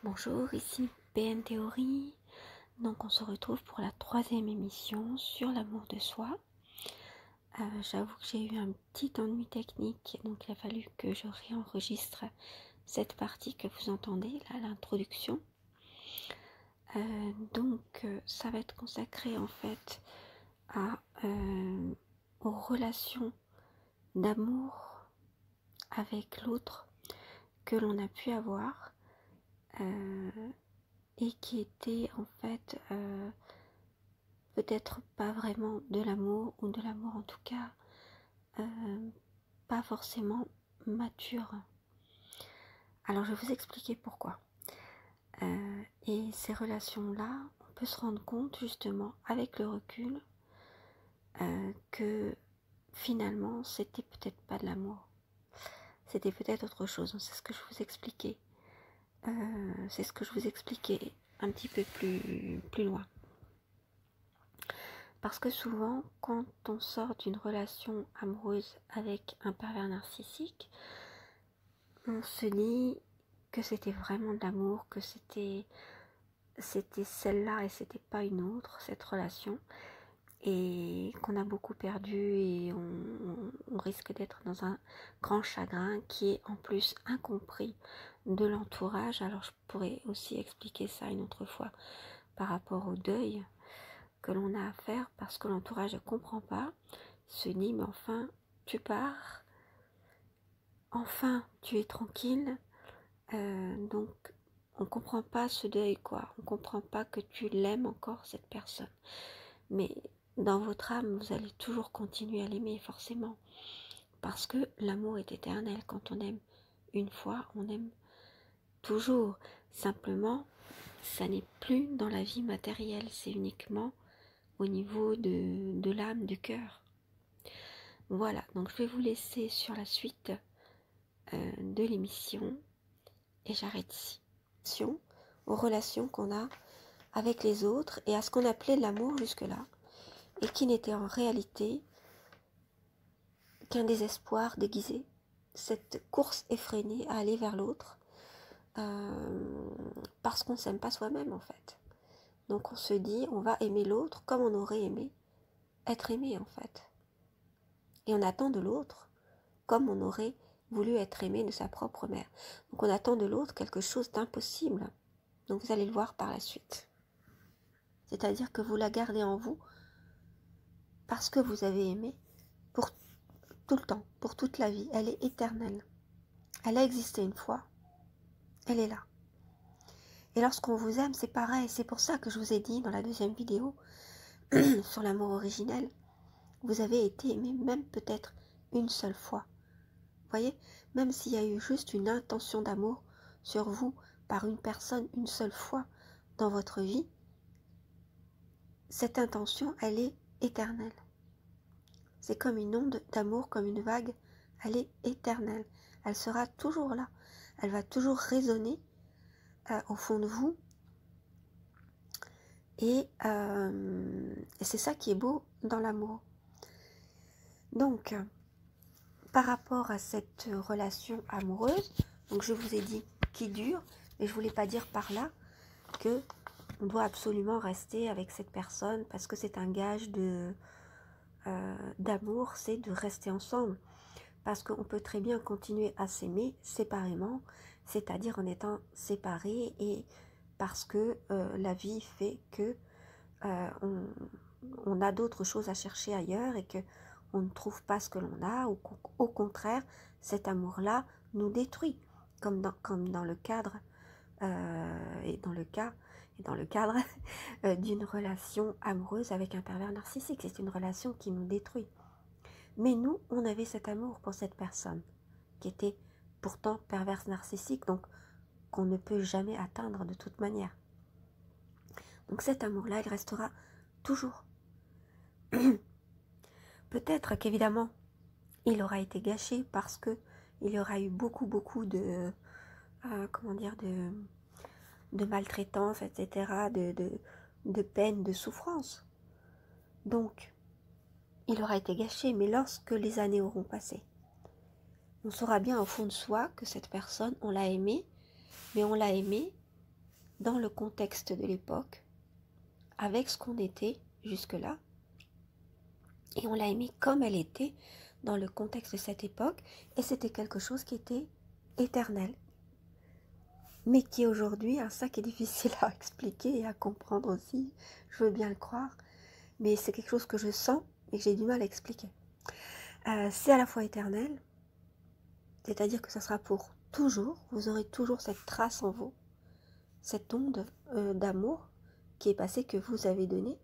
Bonjour, ici PN Théorie. Donc on se retrouve pour la 3e émission sur l'amour de soi. J'avoue que j'ai eu un petit ennui technique, donc il a fallu que je réenregistre cette partie que vous entendez, là, l'introduction. Ça va être consacré en fait aux relations d'amour avec l'autre que l'on a pu avoir. Et qui était en fait peut-être pas vraiment de l'amour, ou de l'amour en tout cas pas forcément mature. Alors je vais vous expliquer pourquoi. Et ces relations-là, on peut se rendre compte justement avec le recul que finalement c'était peut-être pas de l'amour, c'était peut-être autre chose. C'est ce que je vous expliquais. C'est ce que je vous expliquais un petit peu plus loin. Parce que souvent, quand on sort d'une relation amoureuse avec un pervers narcissique, on se dit que c'était vraiment de l'amour, que c'était celle-là et c'était pas une autre, cette relation, et qu'on a beaucoup perdu et on risque d'être dans un grand chagrin qui est en plus incompris de l'entourage. Alors je pourrais aussi expliquer ça une autre fois par rapport au deuil que l'on a à faire, parce que l'entourage ne comprend pas, se dit mais enfin tu pars, enfin tu es tranquille, donc on comprend pas ce deuil quoi, on comprend pas que tu l'aimes encore cette personne, mais dans votre âme vous allez toujours continuer à l'aimer forcément, parce que l'amour est éternel. Quand on aime une fois, on aime toujours. Simplement ça n'est plus dans la vie matérielle, c'est uniquement au niveau de l'âme, du cœur. Voilà, donc je vais vous laisser sur la suite de l'émission et j'arrête ici. Aux relations qu'on a avec les autres et à ce qu'on appelait l'amour jusque-là, et qui n'était en réalité qu'un désespoir déguisé, cette course effrénée à aller vers l'autre, parce qu'on ne s'aime pas soi-même en fait. Donc on se dit on va aimer l'autre comme on aurait aimé être aimé en fait. Et on attend de l'autre comme on aurait voulu être aimé de sa propre mère. Donc on attend de l'autre quelque chose d'impossible. Donc vous allez le voir par la suite. C'est-à-dire que vous la gardez en vous parce que vous avez aimé pour tout le temps, pour toute la vie. Elle est éternelle. Elle a existé une fois. Elle est là. Et lorsqu'on vous aime, c'est pareil. C'est pour ça que je vous ai dit dans la 2e vidéo sur l'amour originel, vous avez été aimé même peut-être une seule fois. Vous voyez, même s'il y a eu juste une intention d'amour sur vous par une personne une seule fois dans votre vie, cette intention, elle est éternelle. C'est comme une onde d'amour, comme une vague, elle est éternelle. Elle sera toujours là. Elle va toujours résonner au fond de vous. Et c'est ça qui est beau dans l'amour. Donc, par rapport à cette relation amoureuse, donc je vous ai dit qui dure, mais je ne voulais pas dire par là que on doit absolument rester avec cette personne parce que c'est un gage d'amour, c'est de rester ensemble. Parce qu'on peut très bien continuer à s'aimer séparément, c'est-à-dire en étant séparés, et parce que la vie fait que on a d'autres choses à chercher ailleurs et que on ne trouve pas ce que l'on a, ou au contraire, cet amour-là nous détruit, comme dans le cadre et dans le cadre d'une relation amoureuse avec un pervers narcissique. C'est une relation qui nous détruit. Mais nous, on avait cet amour pour cette personne, qui était pourtant perverse narcissique, donc qu'on ne peut jamais atteindre de toute manière. Donc cet amour-là, il restera toujours. Peut-être qu'évidemment, il aura été gâché parce que il y aura eu beaucoup de de maltraitance, etc., de peine, de souffrance. Donc, il aura été gâché, mais lorsque les années auront passé, on saura bien au fond de soi que cette personne, on l'a aimée, mais on l'a aimée dans le contexte de l'époque, avec ce qu'on était jusque-là, et on l'a aimée comme elle était dans le contexte de cette époque, et c'était quelque chose qui était éternel, mais qui aujourd'hui, ça qui est difficile à expliquer et à comprendre aussi, je veux bien le croire, mais c'est quelque chose que je sens et que j'ai du mal à expliquer. C'est à la fois éternel, c'est-à-dire que ça sera pour toujours, vous aurez toujours cette trace en vous, cette onde d'amour qui est passée, que vous avez donnée.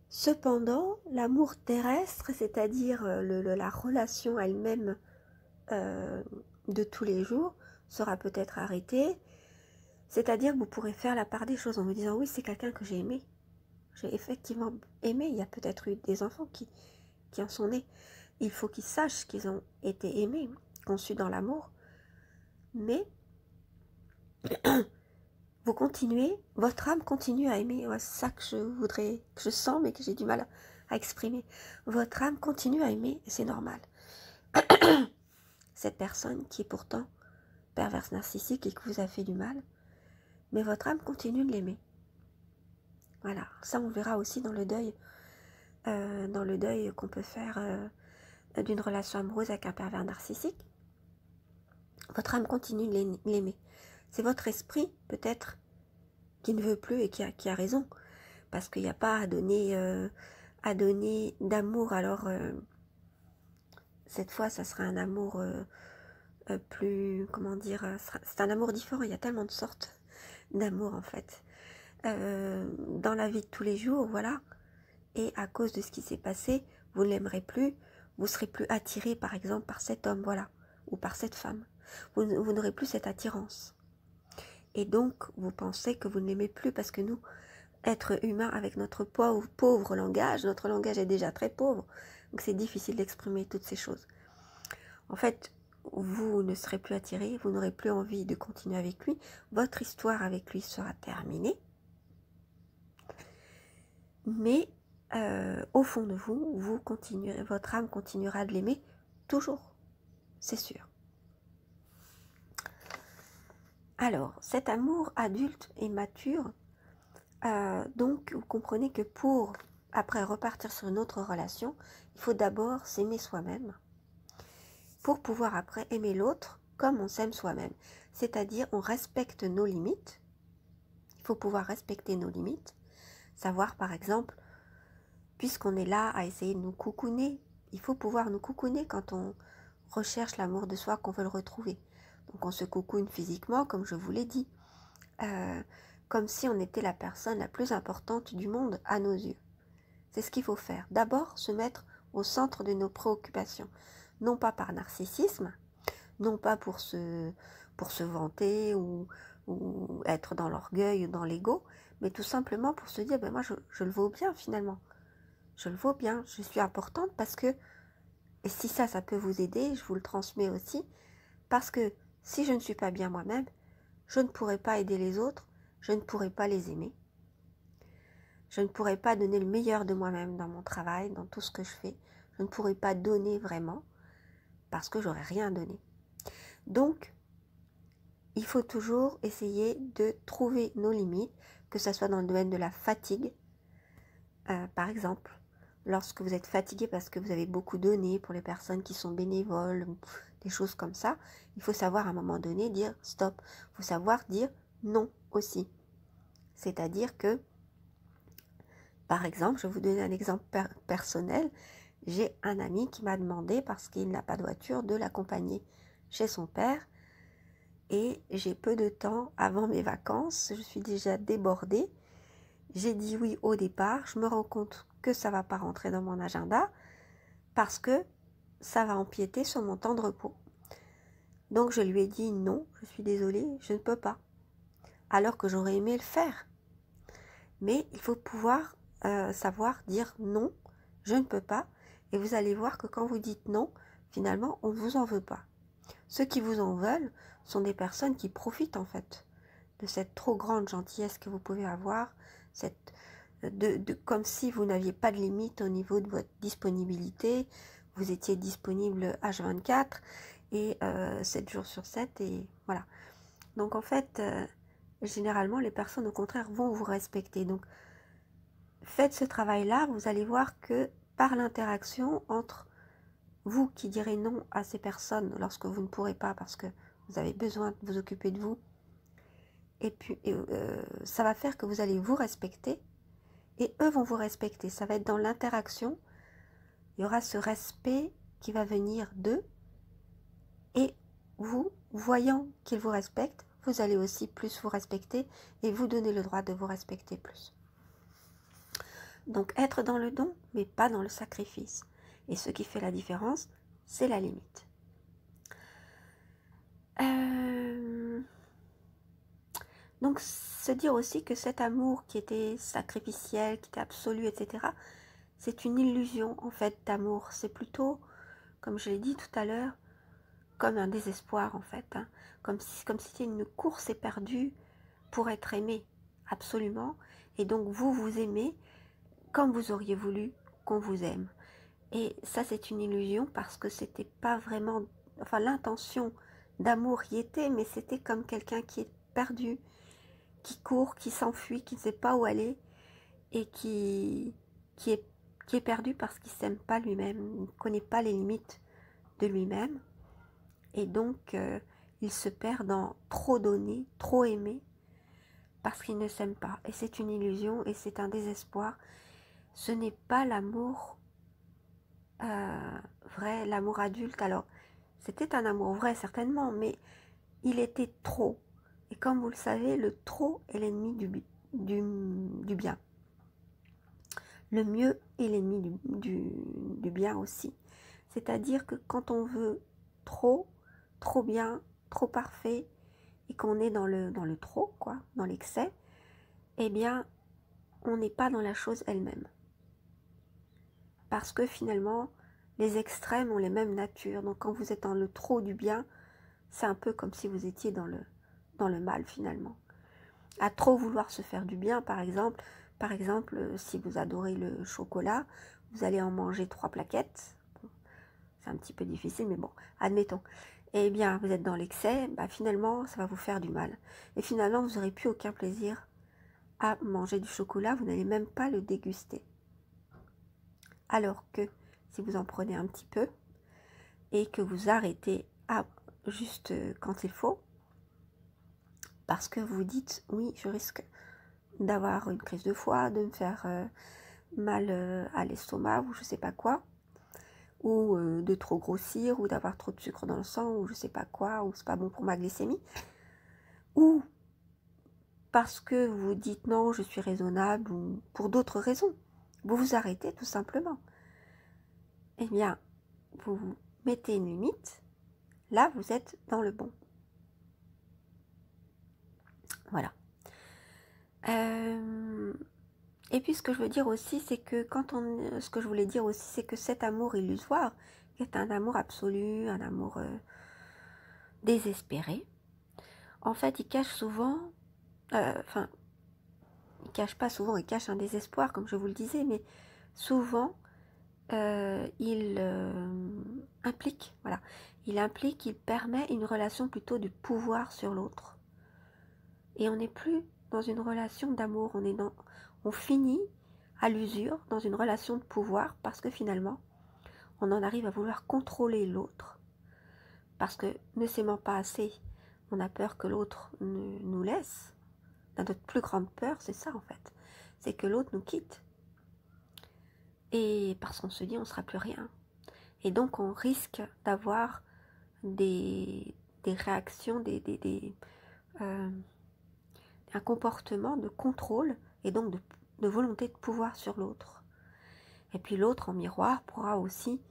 Cependant, l'amour terrestre, c'est-à-dire la relation elle-même de tous les jours, sera peut-être arrêtée. C'est-à-dire que vous pourrez faire la part des choses en me disant, oui, c'est quelqu'un que j'ai aimé. J'ai effectivement aimé. Il y a peut-être eu des enfants qui en sont nés. Il faut qu'ils sachent qu'ils ont été aimés, conçus dans l'amour. Mais vous continuez, votre âme continue à aimer. Ouais, c'est ça que je voudrais, que je sens, mais que j'ai du mal à exprimer. Votre âme continue à aimer, et c'est normal. Cette personne qui est pourtant perverse narcissique et qui vous a fait du mal, mais votre âme continue de l'aimer. Voilà, ça on verra aussi dans le deuil qu'on peut faire d'une relation amoureuse avec un pervers narcissique. Votre âme continue de l'aimer. C'est votre esprit, peut-être, qui ne veut plus et qui a raison. Parce qu'il n'y a pas à donner d'amour. Alors, cette fois, ça sera un amour plus, comment dire, c'est un amour différent. Il y a tellement de sortes d'amour, en fait. Dans la vie de tous les jours, voilà. Et à cause de ce qui s'est passé, vous ne l'aimerez plus. Vous serez plus attiré, par exemple, par cet homme, voilà. Ou par cette femme. Vous n'aurez plus cette attirance. Et donc, vous pensez que vous ne l'aimez plus parce que nous, être humain avec notre pauvre langage, notre langage est déjà très pauvre, donc c'est difficile d'exprimer toutes ces choses. En fait, vous ne serez plus attiré, vous n'aurez plus envie de continuer avec lui, votre histoire avec lui sera terminée, mais au fond de vous, vous continuerez, votre âme continuera de l'aimer toujours, c'est sûr. Alors, cet amour adulte et mature, donc vous comprenez que pour après repartir sur une autre relation, il faut d'abord s'aimer soi-même pour pouvoir après aimer l'autre comme on s'aime soi-même. C'est-à-dire on respecte nos limites, il faut pouvoir respecter nos limites, savoir par exemple, puisqu'on est là à essayer de nous coucouner, il faut pouvoir nous coucouner quand on recherche l'amour de soi, qu'on veut le retrouver. Donc on se coucoune physiquement, comme je vous l'ai dit, comme si on était la personne la plus importante du monde à nos yeux. C'est ce qu'il faut faire. D'abord, se mettre au centre de nos préoccupations. Non pas par narcissisme, non pas pour se vanter ou être dans l'orgueil ou dans l'ego, mais tout simplement pour se dire, ben moi je le vaux bien finalement. Je le vaux bien, je suis importante parce que, et si ça peut vous aider, je vous le transmets aussi, parce que si je ne suis pas bien moi-même, je ne pourrai pas aider les autres, je ne pourrai pas les aimer. Je ne pourrai pas donner le meilleur de moi-même dans mon travail, dans tout ce que je fais. Je ne pourrai pas donner vraiment parce que j'aurai rien donné. Donc, il faut toujours essayer de trouver nos limites, que ce soit dans le domaine de la fatigue. Par exemple, lorsque vous êtes fatigué parce que vous avez beaucoup donné pour les personnes qui sont bénévoles, des choses comme ça, il faut savoir à un moment donné dire stop. Il faut savoir dire non aussi. C'est-à-dire que, par exemple, je vais vous donner un exemple personnel. J'ai un ami qui m'a demandé, parce qu'il n'a pas de voiture, de l'accompagner chez son père. Et j'ai peu de temps avant mes vacances, je suis déjà débordée. J'ai dit oui au départ, je me rends compte que ça ne va pas rentrer dans mon agenda parce que ça va empiéter sur mon temps de repos. Donc je lui ai dit non, je suis désolée, je ne peux pas. Alors que j'aurais aimé le faire. Mais il faut pouvoir savoir dire non, je ne peux pas. Et vous allez voir que quand vous dites non, finalement, on ne vous en veut pas. Ceux qui vous en veulent sont des personnes qui profitent en fait de cette trop grande gentillesse que vous pouvez avoir, comme si vous n'aviez pas de limite au niveau de votre disponibilité, vous étiez disponible H24 et 7 jours sur 7 et voilà. Donc en fait, généralement les personnes au contraire vont vous respecter. Donc faites ce travail-là, vous allez voir que par l'interaction entre vous qui direz non à ces personnes lorsque vous ne pourrez pas parce que vous avez besoin de vous occuper de vous, et puis ça va faire que vous allez vous respecter et eux vont vous respecter. Ça va être dans l'interaction, il y aura ce respect qui va venir d'eux et vous, voyant qu'ils vous respectent, vous allez aussi plus vous respecter et vous donner le droit de vous respecter plus. Donc être dans le don, mais pas dans le sacrifice. Et ce qui fait la différence, c'est la limite. Donc se dire aussi que cet amour qui était sacrificiel, qui était absolu, etc., c'est une illusion en fait d'amour. C'est plutôt, comme je l'ai dit tout à l'heure, comme un désespoir en fait. Hein. Comme si c'était une course éperdue pour être aimé, absolument. Et donc vous, vous aimez comme vous auriez voulu qu'on vous aime. Et ça, c'est une illusion parce que c'était pas vraiment... Enfin, l'intention d'amour y était, mais c'était comme quelqu'un qui est perdu, qui court, qui s'enfuit, qui ne sait pas où aller et qui est perdu parce qu'il ne s'aime pas lui-même, il ne connaît pas les limites de lui-même. Et donc, il se perd dans trop donner, trop aimer, parce qu'il ne s'aime pas. Et c'est une illusion et c'est un désespoir. Ce n'est pas l'amour vrai, l'amour adulte. Alors, c'était un amour vrai, certainement, mais il était trop. Et comme vous le savez, le trop est l'ennemi du bien. Le mieux est l'ennemi du bien aussi. C'est-à-dire que quand on veut trop, trop bien, trop parfait, et qu'on est dans le trop, quoi, dans l'excès, eh bien, on n'est pas dans la chose elle-même. Parce que finalement, les extrêmes ont les mêmes natures. Donc quand vous êtes dans le trop du bien, c'est un peu comme si vous étiez dans le mal finalement. À trop vouloir se faire du bien, par exemple, si vous adorez le chocolat, vous allez en manger 3 plaquettes. Bon, c'est un petit peu difficile, mais bon, admettons. Eh bien, vous êtes dans l'excès, bah, finalement, ça va vous faire du mal. Et finalement, vous n'aurez plus aucun plaisir à manger du chocolat, vous n'allez même pas le déguster. Alors que si vous en prenez un petit peu et que vous arrêtez juste quand il faut, parce que vous dites oui, je risque d'avoir une crise de foie, de me faire mal à l'estomac ou je sais pas quoi, ou de trop grossir, ou d'avoir trop de sucre dans le sang, ou je sais pas quoi, ou c'est pas bon pour ma glycémie, ou parce que vous dites non, je suis raisonnable, ou pour d'autres raisons, vous vous arrêtez tout simplement. Eh bien, vous mettez une limite, là vous êtes dans le bon. Voilà. Et puis ce que je veux dire aussi, c'est que ce que je voulais dire aussi, c'est que cet amour illusoire, qui est un amour absolu, un amour désespéré, en fait, il cache souvent, il cache pas souvent, il cache un désespoir, comme je vous le disais, mais souvent, il implique, voilà, il permet une relation plutôt de pouvoir sur l'autre. Et on n'est plus dans une relation d'amour, on finit à l'usure dans une relation de pouvoir parce que finalement, on en arrive à vouloir contrôler l'autre. Parce que ne s'aimant pas assez, on a peur que l'autre nous laisse. Notre plus grande peur, c'est ça en fait. C'est que l'autre nous quitte. Et parce qu'on se dit, on ne sera plus rien. Et donc, on risque d'avoir des réactions, un comportement de contrôle et donc de volonté de pouvoir sur l'autre. Et puis l'autre, en miroir, pourra aussi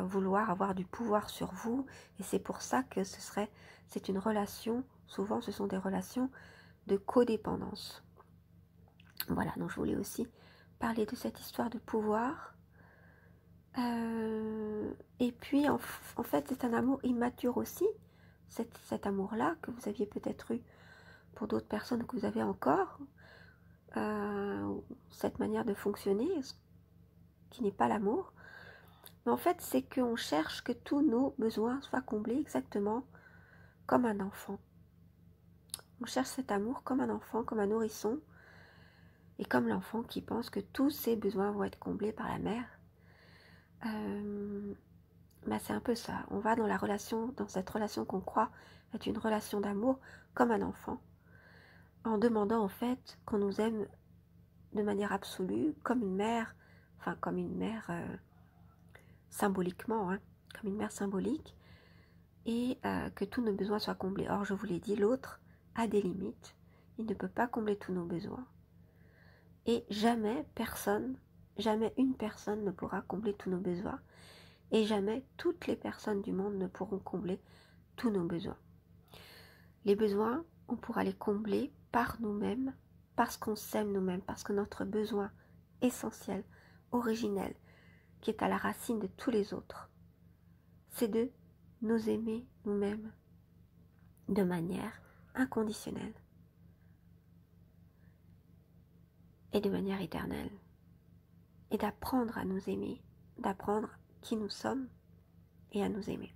vouloir avoir du pouvoir sur vous. Et c'est pour ça que c'est une relation, souvent ce sont des relations de codépendance. Voilà, donc je voulais aussi parler de cette histoire de pouvoir. Et puis, en fait, c'est un amour immature aussi, cet amour-là que vous aviez peut-être eu pour d'autres personnes que vous avez encore, cette manière de fonctionner, qui n'est pas l'amour. Mais en fait, c'est qu'on cherche que tous nos besoins soient comblés exactement comme un enfant. On cherche cet amour comme un enfant, comme un nourrisson, et comme l'enfant qui pense que tous ses besoins vont être comblés par la mère. Bah c'est un peu ça. On va dans la relation, dans cette relation qu'on croit être une relation d'amour, comme un enfant, en demandant en fait qu'on nous aime de manière absolue, comme une mère, enfin comme une mère symboliquement, hein, comme une mère symbolique, et que tous nos besoins soient comblés. Or, je vous l'ai dit, l'autre a des limites. Il ne peut pas combler tous nos besoins. Et jamais personne, jamais une personne ne pourra combler tous nos besoins. Et jamais toutes les personnes du monde ne pourront combler tous nos besoins. Les besoins, on pourra les combler par nous-mêmes, parce qu'on s'aime nous-mêmes, parce que notre besoin essentiel, originel, qui est à la racine de tous les autres, c'est de nous aimer nous-mêmes de manière inconditionnelle et de manière éternelle, et d'apprendre à nous aimer, d'apprendre qui nous sommes et à nous aimer.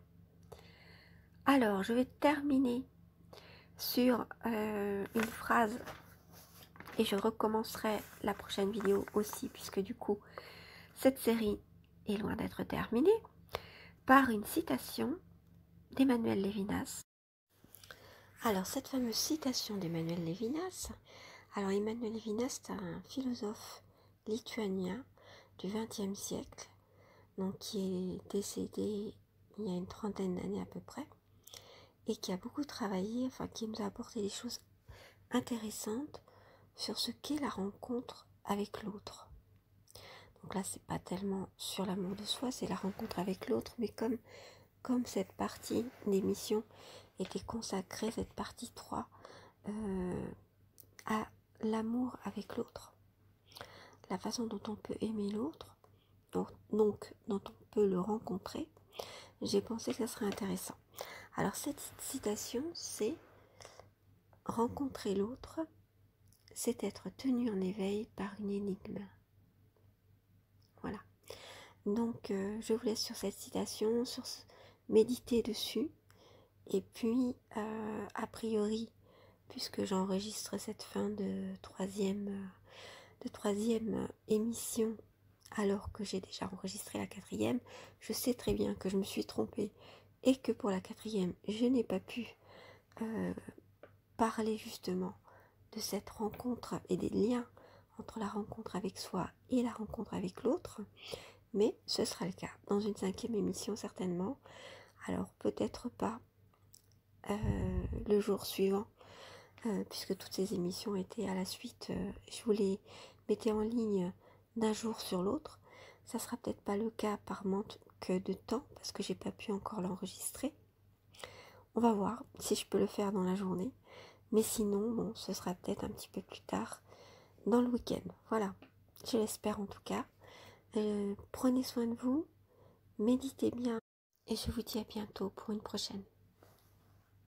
Alors, je vais terminer sur une phrase et je recommencerai la prochaine vidéo aussi, puisque du coup, cette série est loin d'être terminée, par une citation d'Emmanuel Levinas. Alors, cette fameuse citation d'Emmanuel Levinas, alors Emmanuel Levinas, c'est un philosophe lituanien du XXe siècle, donc qui est décédé il y a une trentaine d'années à peu près, et qui a beaucoup travaillé, enfin qui nous a apporté des choses intéressantes sur ce qu'est la rencontre avec l'autre. Donc là, c'est pas tellement sur l'amour de soi, c'est la rencontre avec l'autre, mais comme cette partie d'émission était consacrée, cette partie 3, à l'amour avec l'autre, la façon dont on peut aimer l'autre, donc dont on peut le rencontrer, j'ai pensé que ça serait intéressant. Alors cette citation, c'est « Rencontrer l'autre, c'est être tenu en éveil par une énigme ». Voilà. Donc je vous laisse sur cette citation, méditer dessus. Et puis, a priori, puisque j'enregistre cette fin de troisième émission, alors que j'ai déjà enregistré la 4e, je sais très bien que je me suis trompée et que pour la 4e, je n'ai pas pu parler justement de cette rencontre et des liens entre la rencontre avec soi et la rencontre avec l'autre, mais ce sera le cas dans une 5e émission certainement. Alors peut-être pas le jour suivant, puisque toutes ces émissions étaient à la suite, je vous les mettais en ligne d'un jour sur l'autre. Ça sera peut-être pas le cas par manque de temps, parce que j'ai pas pu encore l'enregistrer. On va voir si je peux le faire dans la journée, mais sinon, bon, ce sera peut-être un petit peu plus tard, dans le week-end. Voilà, je l'espère en tout cas. Prenez soin de vous, méditez bien, et je vous dis à bientôt pour une prochaine.